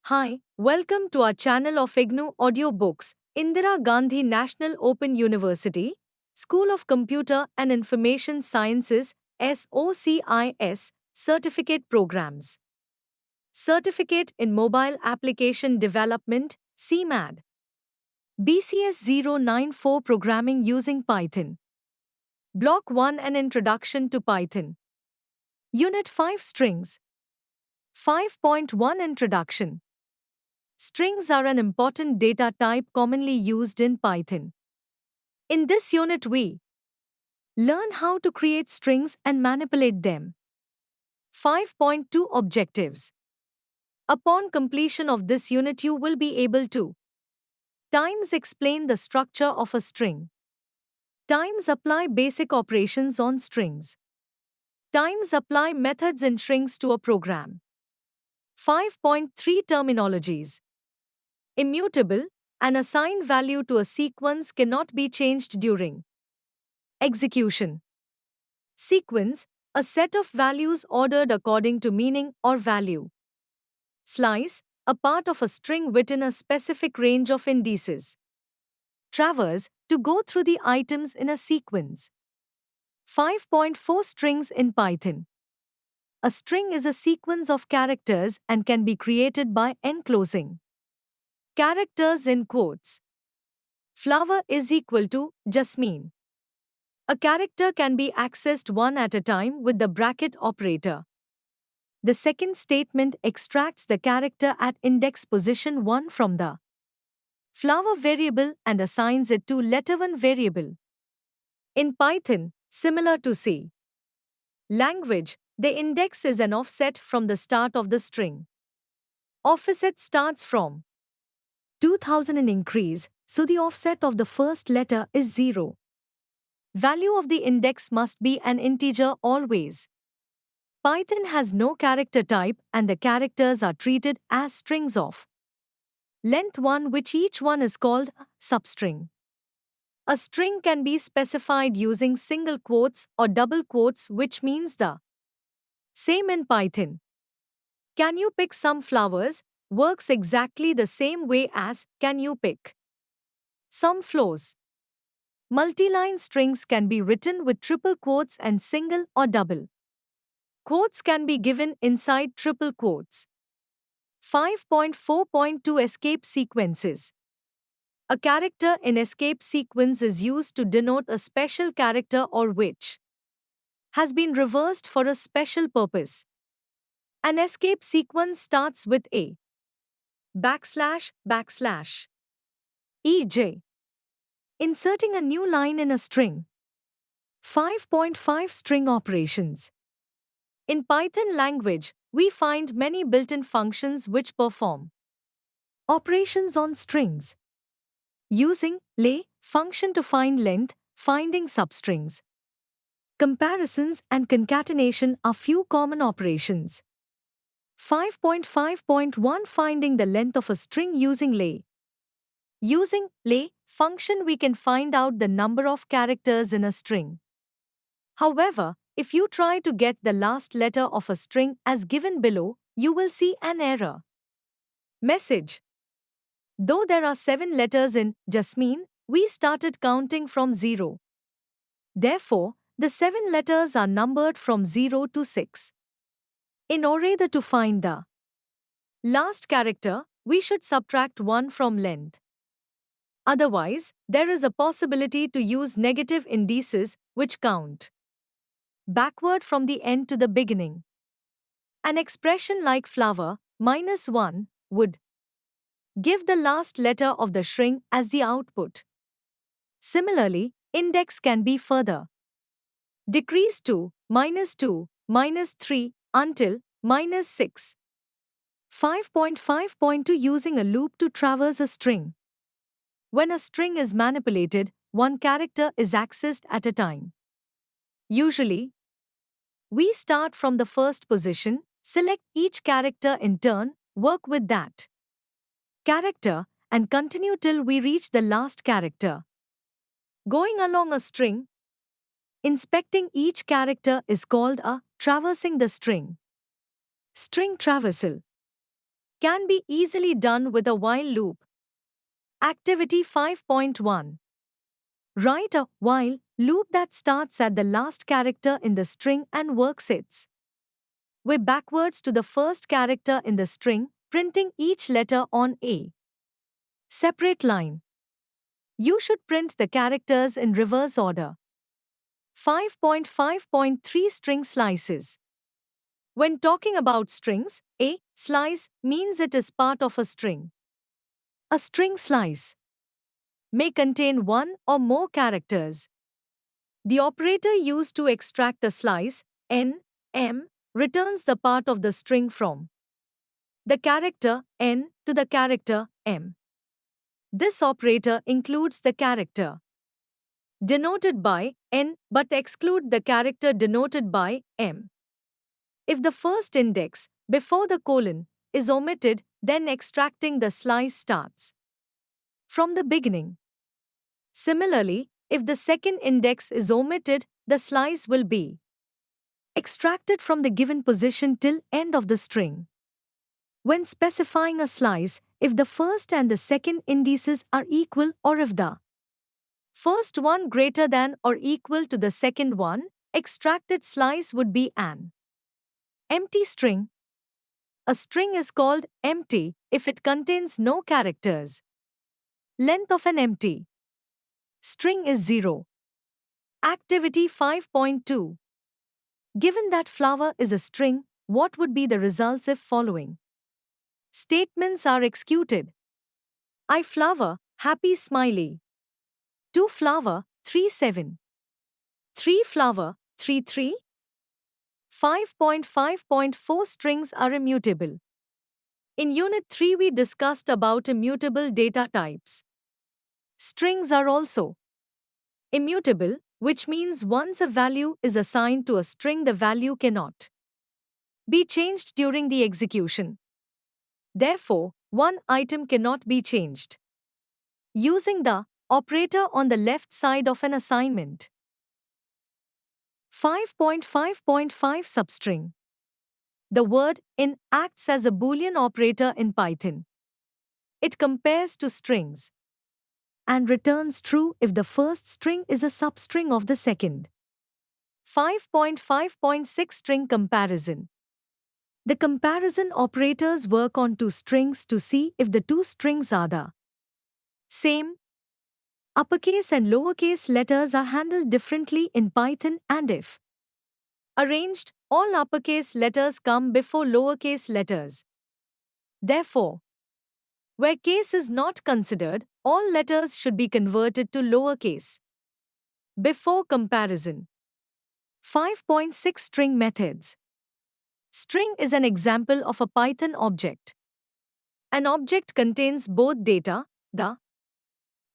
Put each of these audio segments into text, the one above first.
Hi, welcome to our channel of IGNOU Audiobooks, Indira Gandhi National Open University, School of Computer and Information Sciences, SOCIS, Certificate Programs. Certificate in Mobile Application Development, CMAD. BCS 094 Programming using Python. Block 1 An Introduction to Python. Unit 5 Strings. 5.1 Introduction. Strings are an important data type commonly used in Python. In this unit, we learn how to create strings and manipulate them. 5.2 Objectives. Upon completion of this unit, you will be able to times explain the structure of a string, times apply basic operations on strings, times apply methods in strings to a program. 5.3 Terminologies. Immutable, an assigned value to a sequence cannot be changed during execution. Sequence, a set of values ordered according to meaning or value. Slice, a part of a string within a specific range of indices. Traverse, to go through the items in a sequence. 5.4 Strings in Python. A string is a sequence of characters and can be created by enclosing characters in quotes. Flower is equal to Jasmine. A character can be accessed one at a time with the bracket operator. The second statement extracts the character at index position 1 from the flower variable and assigns it to letter1 variable. In Python, similar to C language, the index is an offset from the start of the string. Offset starts from 2000 and increase, so the offset of the first letter is 0. Value of the index must be an integer always. Python has no character type and the characters are treated as strings of length 1, which each one is called a substring. A string can be specified using single quotes or double quotes, which means the same in Python. Can you pick some flowers? Works exactly the same way as can you pick some flows. Multi-line strings can be written with triple quotes and single or double quotes can be given inside triple quotes. 5.4.2 Escape sequences. A character in escape sequence is used to denote a special character or which has been reversed for a special purpose. An escape sequence starts with a backslash backslash ej. Inserting a new line in a string. 5.5 String operations. In Python language, we find many built-in functions which perform operations on strings. Using lay function to find length, finding substrings. Comparisons and concatenation are few common operations. 5.5.1 Finding the length of a string using lay. Using lay function we can find out the number of characters in a string. However, if you try to get the last letter of a string as given below, you will see an error message. Though there are 7 letters in Jasmine, we started counting from 0. Therefore, the 7 letters are numbered from 0 to 6. In order to find the last character, we should subtract 1 from length. Otherwise, there is a possibility to use negative indices which count backward from the end to the beginning. An expression like flower -1 would give the last letter of the string as the output. Similarly, index can be further decreased to -2, -3 until -6. 5.5.2 Using a loop to traverse a string. When a string is manipulated, one character is accessed at a time. Usually, we start from the first position, select each character in turn, work with that character, and continue till we reach the last character. Going along a string, inspecting each character is called a traversing the string. String traversal. can be easily done with a while loop. Activity 5.1. Write a while loop that starts at the last character in the string and works its way backwards to the first character in the string, printing each letter on a separate line. You should print the characters in reverse order. 5.5.3 String slices. When talking about strings, a slice means it is part of a string. A string slice may contain one or more characters. The operator used to extract a slice, n, m, returns the part of the string from the character n to the character m. This operator includes the character denoted by n but exclude the character denoted by m. If the first index, before the colon, is omitted, then extracting the slice starts from the beginning. Similarly, if the second index is omitted, the slice will be extracted from the given position till end of the string. When specifying a slice, if the first and the second indices are equal or if the first one greater than or equal to the second one, extracted slice would be an empty string. A string is called empty if it contains no characters. Length of an empty string is 0. Activity 5.2. Given that flower is a string, what would be the results if following statements are executed? I flower, happy smiley. 2 flower, 3 7. 3 flower, 3 3. 5.5.4 Strings are immutable. In Unit 3 we discussed about immutable data types. Strings are also immutable, which means once a value is assigned to a string the value cannot be changed during the execution. Therefore, one item cannot be changed using the operator on the left side of an assignment. 5.5.5 Substring. The word in acts as a Boolean operator in Python. It compares two strings and returns true if the first string is a substring of the second. 5.5.6 String comparison. The comparison operators work on two strings to see if the two strings are the same. Uppercase and lowercase letters are handled differently in Python, and if arranged, all uppercase letters come before lowercase letters. Therefore, where case is not considered, all letters should be converted to lowercase before comparison. 5.6 String methods. String is an example of a Python object. An object contains both data, the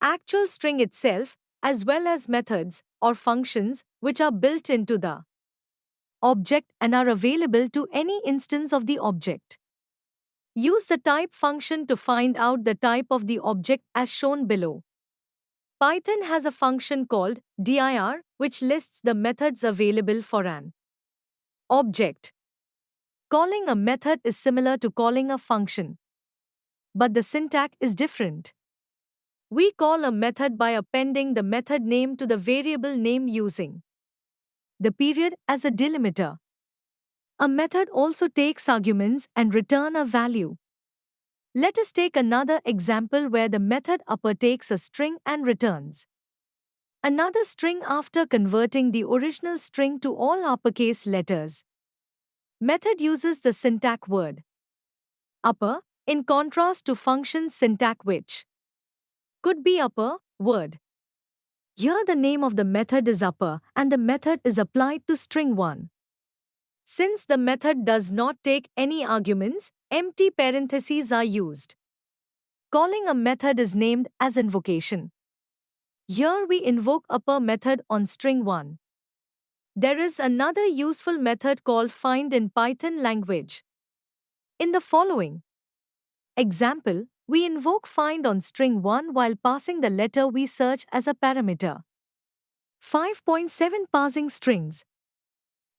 actual string itself, as well as methods or functions which are built into the object and are available to any instance of the object. Use the type function to find out the type of the object as shown below. Python has a function called dir, which lists the methods available for an object. Calling a method is similar to calling a function, but the syntax is different. We call a method by appending the method name to the variable name using the period as a delimiter. A method also takes arguments and return a value. Let us take another example where the method upper takes a string and returns another string after converting the original string to all uppercase letters. Method uses the syntax word upper in contrast to function's syntax which could be upper word. Here the name of the method is upper and the method is applied to string 1. Since the method does not take any arguments, empty parentheses are used. Calling a method is named as invocation. Here we invoke upper method on string 1. There is another useful method called find in Python language. In the following example, we invoke find on string 1 while passing the letter we search as a parameter. 5.7 Parsing strings.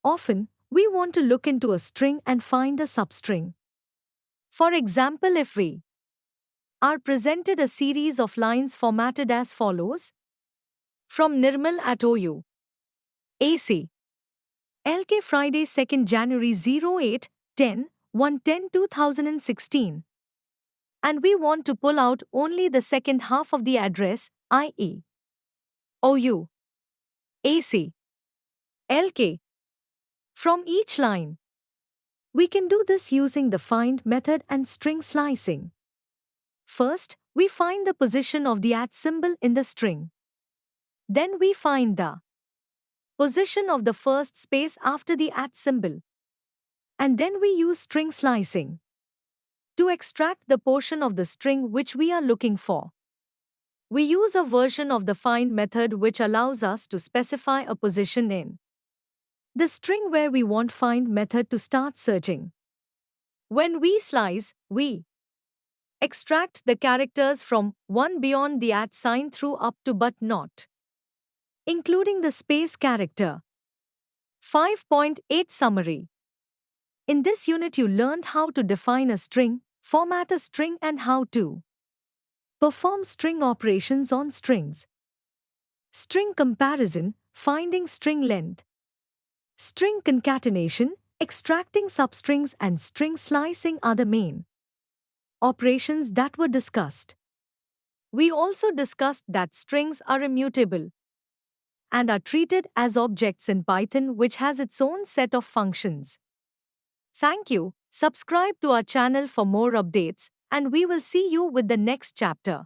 Often, we want to look into a string and find a substring. For example, if we are presented a series of lines formatted as follows: from Nirmal at OU, AC, LK Friday 2nd January 08, 10, 110 2016, and we want to pull out only the second half of the address, i.e. OU, AC, LK, from each line. We can do this using the find method and string slicing. First, we find the position of the @ symbol in the string. Then we find the position of the first space after the @ symbol. And then we use string slicing to extract the portion of the string which we are looking for. We use a version of the find method which allows us to specify a position in the string where we want find method to start searching. When we slice, we extract the characters from 1 beyond the @ sign through up to but not including the space character. 5.8 Summary. In this unit you learned how to define a string, format a string and how to perform string operations on strings. String comparison, finding string length. String concatenation, extracting substrings and string slicing are the main operations that were discussed. We also discussed that strings are immutable and are treated as objects in Python, which has its own set of functions. Thank you. Subscribe to our channel for more updates, and we will see you with the next chapter.